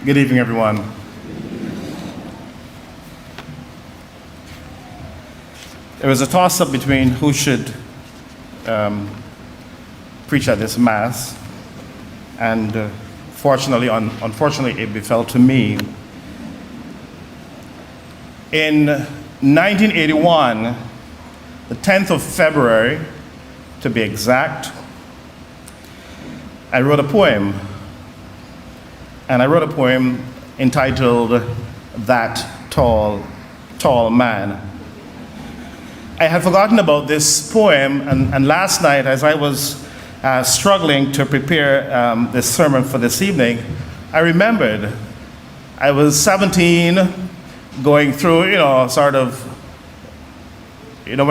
Good evening, everyone. There was a toss-up between who should preach at this Mass, and unfortunately, it befell to me. In 1981, the 10th of February, to be exact, I wrote a poem. And I wrote a poem entitled, That Tall, Tall Man. I had forgotten about this poem, and last night, as I was struggling to prepare this sermon for this evening, I remembered I was 17, going through, when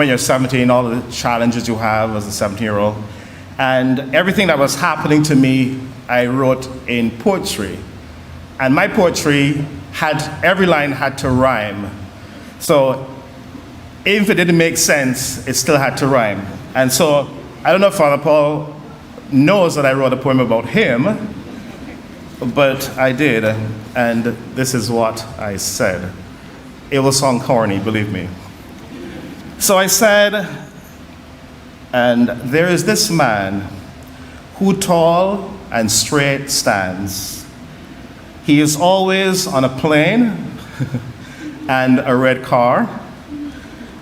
you're 17, all the challenges you have as a 17-year-old. And everything that was happening to me, I wrote in poetry. And my poetry every line had to rhyme. So even if it didn't make sense, it still had to rhyme. And so I don't know if Father Paul knows that I wrote a poem about him, but I did. And this is what I said. It will sound corny, believe me. So I said, and there is this man who tall and straight stands. He is always on a plane and a red car,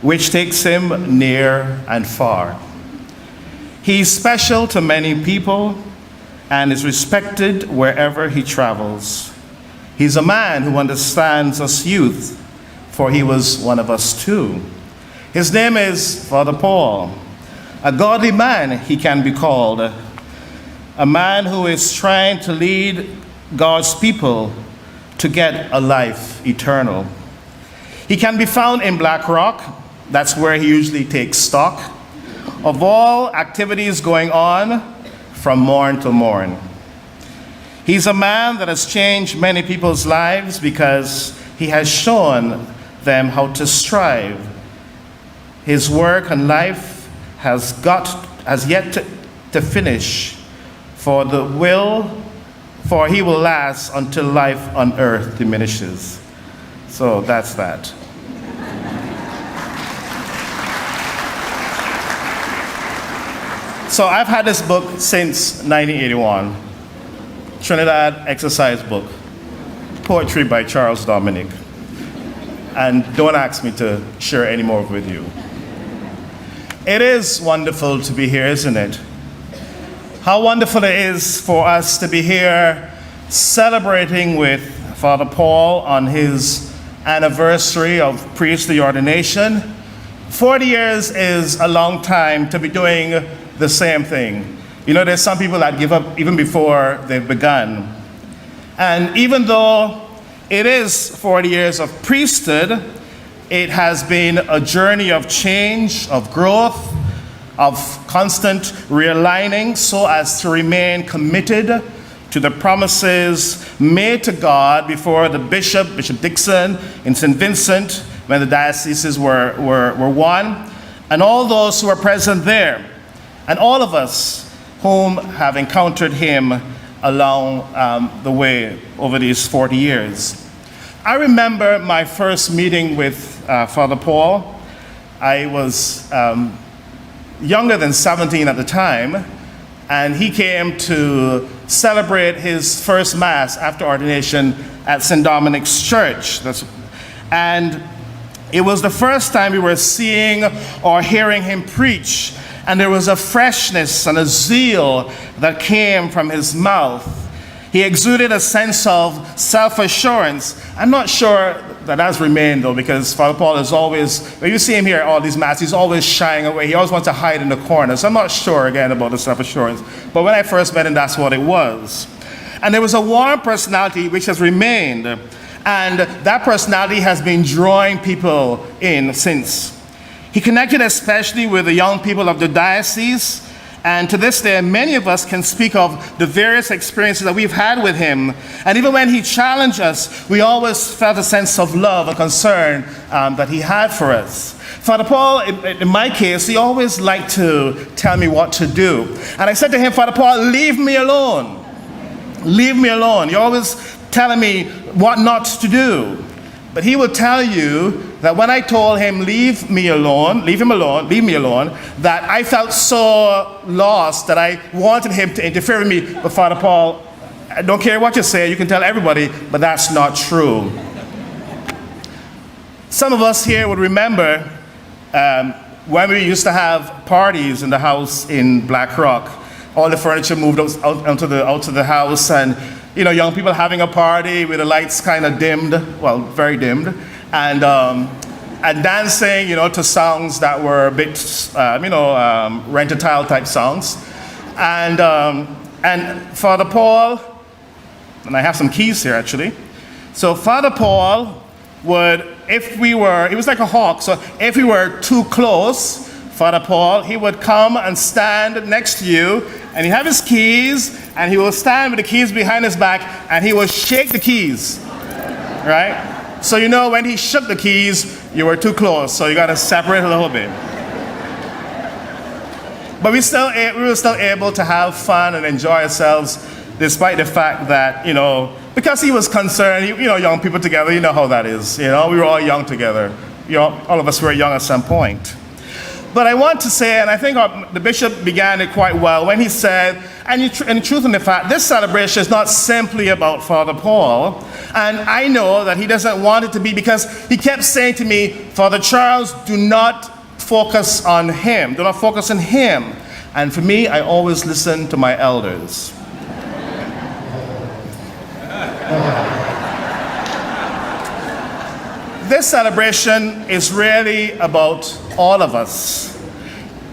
which takes him near and far. He's special to many people and is respected wherever he travels. He's a man who understands us youth, for he was one of us too. His name is Father Paul. A godly man, he can be called. A man who is trying to lead God's people to get a life eternal. He can be found in Black Rock. That's where he usually takes stock of all activities going on from morn to morn. He's a man that has changed many people's lives because he has shown them how to strive. His work and life has yet to finish, for he will last until life on earth diminishes. So that's that. So I've had this book since 1981, Trinidad Exercise Book, poetry by Charles Dominique. And don't ask me to share any more with you. It is wonderful to be here, isn't it? How wonderful it is for us to be here celebrating with Father Paul on his anniversary of priestly ordination. 40 years is a long time to be doing the same thing. There's some people that give up even before they've begun. And even though it is 40 years of priesthood, it has been a journey of change, of growth, of constant realigning so as to remain committed to the promises made to God before the Bishop Dixon in St. Vincent, when the dioceses were one, and all those who are present there, and all of us whom have encountered him along the way over these 40 years. I remember my first meeting with Father Paul. I was younger than 17 at the time, and he came to celebrate his first Mass after ordination at St. Dominic's Church. And it was the first time we were seeing or hearing him preach, and there was a freshness and a zeal that came from his mouth. He exuded a sense of self-assurance. I'm not sure that has remained, though, because Father Paul is always, when you see him here at all these Mass, he's always shying away. He always wants to hide in the corner. So I'm not sure, again, about the self-assurance. But when I first met him, that's what it was. And there was a warm personality which has remained. And that personality has been drawing people in since. He connected especially with the young people of the diocese. And to this day, many of us can speak of the various experiences that we've had with him. And even when he challenged us, we always felt a sense of love and concern that he had for us. Father Paul, in my case, he always liked to tell me what to do. And I said to him, Father Paul, leave me alone. Leave me alone. You always telling me what not to do. But he will tell you that when I told him, leave me alone, that I felt so lost that I wanted him to interfere with me. But Father Paul, I don't care what you say, you can tell everybody, but that's not true. Some of us here would remember when we used to have parties in the house in Black Rock. All the furniture moved out to the house, and young people having a party with the lights kind of dimmed, well, very dimmed, and dancing, to songs that were a bit, rent-a-tile type songs, and Father Paul, and I have some keys here actually. So Father Paul would, he was like a hawk. So if we were too close, Father Paul, he would come and stand next to you, and he have his keys, and he will stand with the keys behind his back, and he will shake the keys, right? So when he shook the keys, you were too close, so you got to separate a little bit. But we were still able to have fun and enjoy ourselves, despite the fact that, because he was concerned, young people together, you know how that is. We were all young together. All of us were young at some point. But I want to say, and I think the bishop began it quite well when he said, and in truth and the fact, this celebration is not simply about Father Paul. And I know that he doesn't want it to be, because he kept saying to me, Father Charles, do not focus on him. Do not focus on him. And for me, I always listen to my elders. This celebration is really about all of us.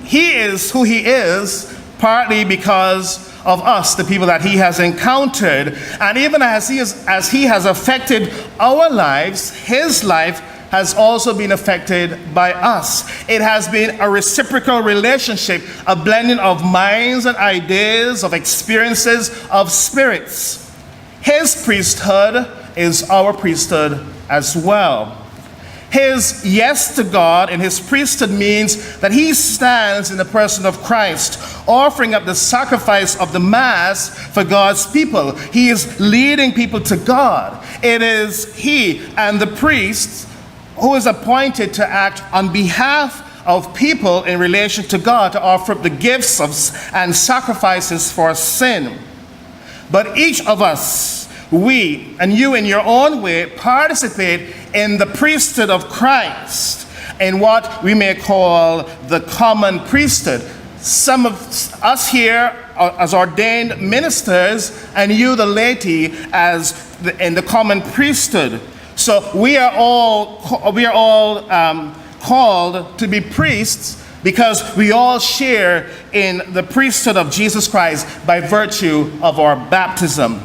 He is who he is, partly because of us, the people that he has encountered. And even as he has affected our lives, his life has also been affected by us. It has been a reciprocal relationship, a blending of minds and ideas, of experiences, of spirits. His priesthood is our priesthood as well. His yes to God in his priesthood means that he stands in the person of Christ, offering up the sacrifice of the Mass for God's people. He is leading people to God. It is he and the priest who is appointed to act on behalf of people in relation to God, to offer up the gifts and sacrifices for sin. But each of us, we and you in your own way, participate in the priesthood of Christ, in what we may call the common priesthood. Some of us here are as ordained ministers, and you, the laity, in the common priesthood. So we are all called to be priests, because we all share in the priesthood of Jesus Christ by virtue of our baptism.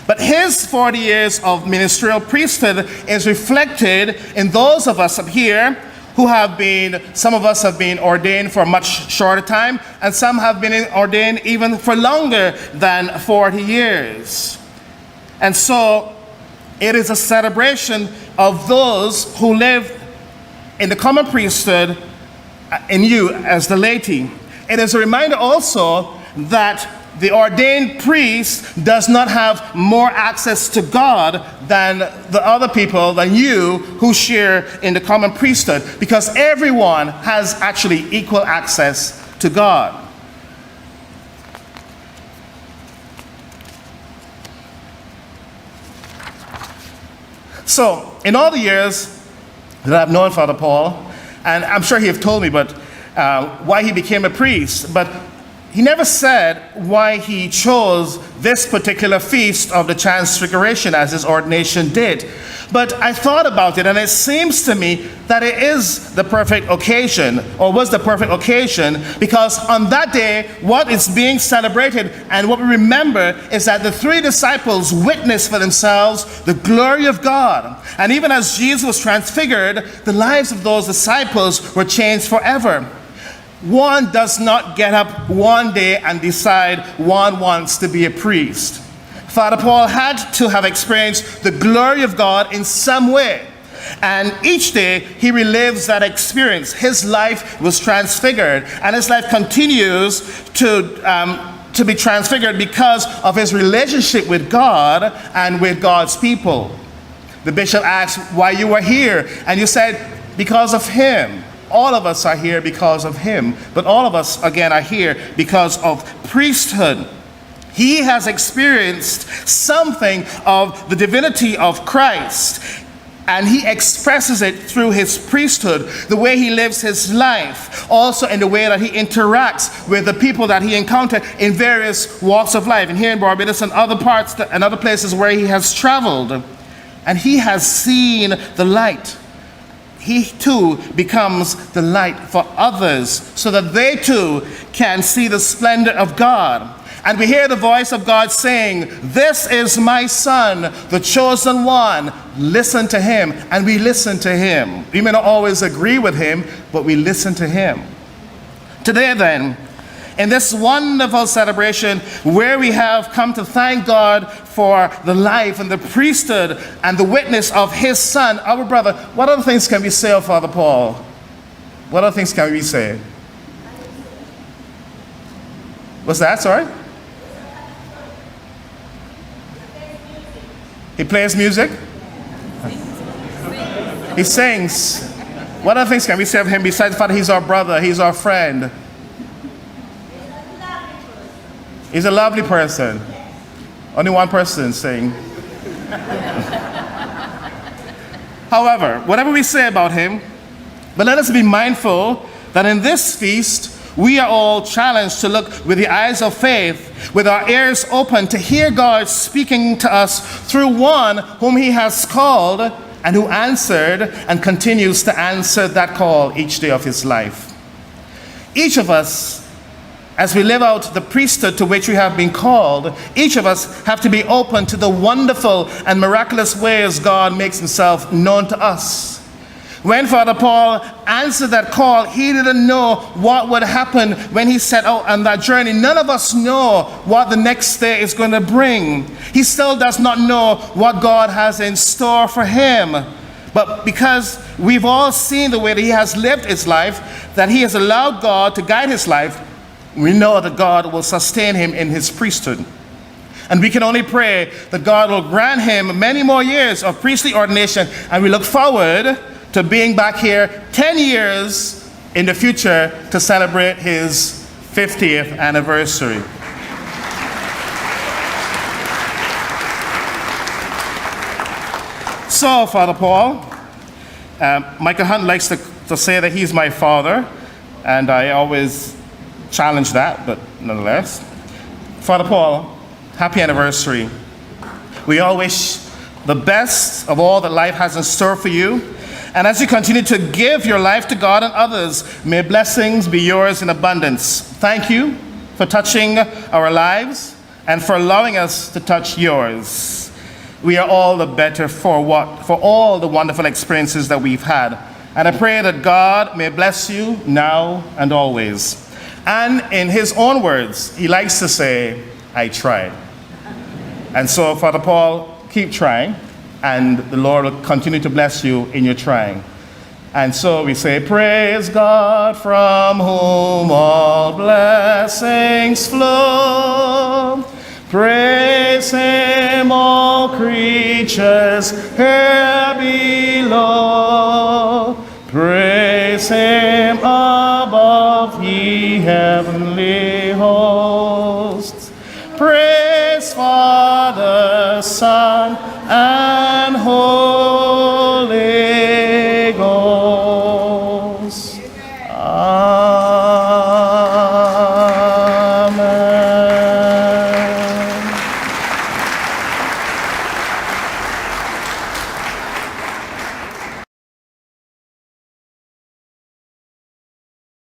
But his 40 years of ministerial priesthood is reflected in those of us up here who some of us have been ordained for a much shorter time, and some have been ordained even for longer than 40 years. And so it is a celebration of those who live in the common priesthood in you as the laity. It is a reminder also that the ordained priest does not have more access to God than the other people, than you, who share in the common priesthood, because everyone has actually equal access to God. So, in all the years that I've known Father Paul, and I'm sure he have told me why he became a priest, but he never said why he chose this particular feast of the Transfiguration as his ordination did. But I thought about it, and it seems to me that it is the perfect occasion, or was the perfect occasion, because on that day, what is being celebrated and what we remember is that the three disciples witnessed for themselves the glory of God. And even as Jesus was transfigured, the lives of those disciples were changed forever. One does not get up one day and decide one wants to be a priest. Father Paul had to have experienced the glory of God in some way. And each day he relives that experience. His life was transfigured, and his life continues to to be transfigured because of his relationship with God and with God's people. The bishop asked why you were here, and you said, because of him. All of us are here because of him, but all of us, again, are here because of priesthood. He has experienced something of the divinity of Christ, and he expresses it through his priesthood, the way he lives his life, also in the way that he interacts with the people that he encountered in various walks of life, and here in Barbados and other parts and other places where he has traveled. And he has seen the light. He too becomes the light for others so that they too can see the splendor of God. And we hear the voice of God saying, "This is my son, the chosen one. Listen to him." And we listen to him. We may not always agree with him, but we listen to him. Today then, in this wonderful celebration where we have come to thank God for the life and the priesthood and the witness of his son, our brother, what other things can we say of Father Paul? What other things can we say? What's that, sorry? He plays music? He sings. What other things can we say of him besides the fact that he's our brother, he's our friend? He's a lovely person. Only one person saying. However, whatever we say about him, but let us be mindful that in this feast, we are all challenged to look with the eyes of faith, with our ears open to hear God speaking to us through one whom he has called and who answered and continues to answer that call each day of his life. Each of us, as we live out the priesthood to which we have been called, each of us have to be open to the wonderful and miraculous ways God makes himself known to us. When Father Paul answered that call, he didn't know what would happen when he set out on that journey. None of us know what the next day is going to bring. He still does not know what God has in store for him. But because we've all seen the way that he has lived his life, that he has allowed God to guide his life, we know that God will sustain him in his priesthood. And we can only pray that God will grant him many more years of priestly ordination, and we look forward to being back here 10 years in the future to celebrate his 50th anniversary. So, Father Paul, Michael Hunt likes to say that he's my father, and I always challenge that, but nonetheless. Father Paul, happy anniversary. We all wish the best of all that life has in store for you. And as you continue to give your life to God and others, may blessings be yours in abundance. Thank you for touching our lives and for allowing us to touch yours. We are all the better for all the wonderful experiences that we've had. And I pray that God may bless you now and always. And in his own words, he likes to say, "I tried." And so, Father Paul, keep trying, and the Lord will continue to bless you in your trying. And so we say, praise God from whom all blessings flow. Praise him, all creatures here below. Praise him above, ye heavenly hosts. Praise Father, Son, and Holy